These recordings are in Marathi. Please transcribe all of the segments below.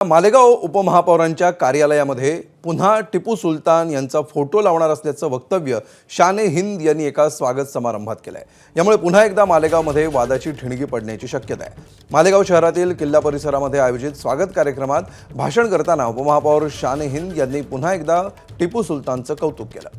मालेगाव उपमहापौरांच्या कार्यालयामध्ये पुन्हा टिपू सुलतान यांचा फोटो लावणार असल्याचं वक्तव्य शान हिंद यांनी एका स्वागत समारंभात केलंय। यामुळे पुन्हा एकदा मालेगावमध्ये वादाची ठिणगी पडण्याची शक्यता आहे। मालेगाव शहरातील किल्ला परिसरामध्ये आयोजित स्वागत कार्यक्रमात भाषण करताना उपमहापौर शान हिंद यांनी पुन्हा एकदा टिपू सुलतानचं कौतुक केलं।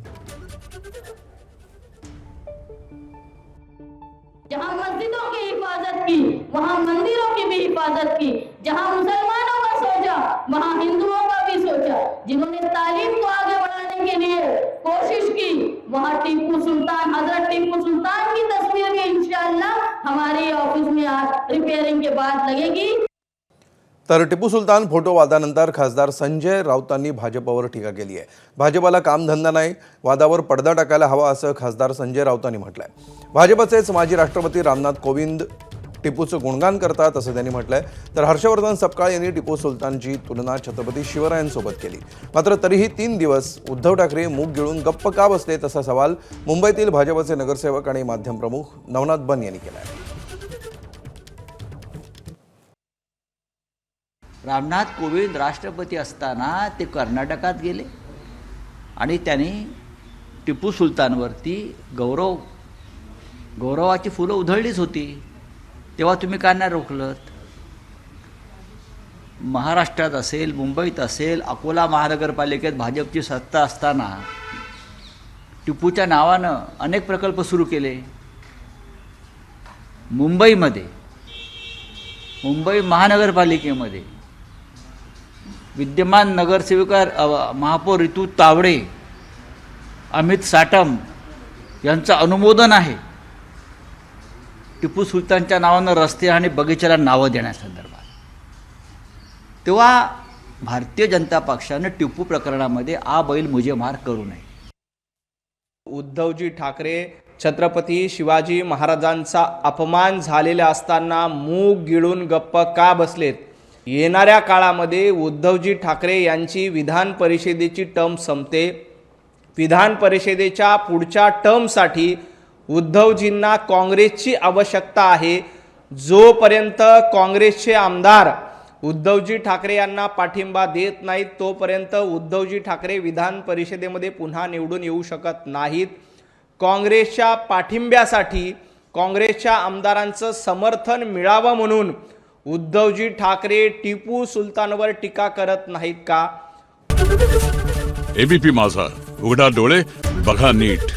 जहां मस्जिदों की हिफाजत की वहां मंदिरों की भी हिफाजत की, जहां मुसलमानों का सोचा वहां हिंदुओं का भी सोचा, जिन्होंने तालीम को आगे बढ़ाने के लिए कोशिश की वहां टीपू सुल्तान, हजरत टीपू सुल्तान की तस्वीर भी इंशाअल्लाह हमारे ऑफिस में आज रिपेयरिंग के बाद लगेगी। तर टिपू सुलतान फोटो वादानंतर खासदार संजय राऊतांनी भाजपवर टीका केली आहे। भाजपला कामधंदा नाही, वादावर पडदा टाकायला हवा असं खासदार संजय राऊतांनी म्हटलंय। भाजपचेच माजी राष्ट्रपती रामनाथ कोविंद टिपूचं गुणगान करतात असं त्यांनी म्हटलंय। तर हर्षवर्धन सपकाळ यांनी टिपू सुलतानची तुलना छत्रपती शिवरायांसोबत केली। मात्र तरीही 3 दिवस उद्धव ठाकरे मूग गिळून गप्प का बसले तसा सवाल मुंबईतील भाजपचे नगरसेवक आणि माध्यम प्रमुख नवनाथ बन यांनी केला आहे। रामनाथ कोविंद राष्ट्रपती असताना ते कर्नाटकात गेले आणि त्यांनी टिपू सुलतानवरती गौरवाची फुलं उधळलीच होती, तेव्हा तुम्ही का नाही रोखलत? महाराष्ट्रात असेल, मुंबईत असेल, अकोला महानगरपालिकेत भाजपची सत्ता असताना टिपूच्या नावानं अनेक प्रकल्प सुरू केले। मुंबई महानगरपालिकेमध्ये विद्यमान नगरसेविका महापौर ऋतू तावडे, अमित साटम यांचं अनुमोदन आहे टिपू सुलतानच्या नावानं रस्ते आणि बगीचाला नावं देण्यासंदर्भात। तेव्हा भारतीय जनता पक्षानं टिपू प्रकरणामध्ये आ बैल मुझे मार करू नये। उद्धवजी ठाकरे छत्रपती शिवाजी महाराजांचा अपमान झालेला असताना मूग गिळून गप्प का बसलेत? येणाऱ्या काळामध्ये उद्धवजी ठाकरे यांची विधान परिषदेची टर्म संपते। विधान परिषदेच्या पुढच्या टर्मसाठी उद्धवजींना काँग्रेसची आवश्यकता आहे। जोपर्यंत काँग्रेसचे आमदार उद्धवजी ठाकरे यांना पाठिंबा देत नाहीत तोपर्यंत उद्धवजी ठाकरे विधान परिषदेमध्ये पुन्हा निवडून येऊ शकत नाहीत। काँग्रेसच्या पाठिंब्यासाठी काँग्रेसच्या आमदारांचं समर्थन मिळावं म्हणून उद्धवजी ठाकरे टिपू सुलतानवर टीका करत नाहीत का? एबीपी माझा, उघडा डोळे बघा नीट।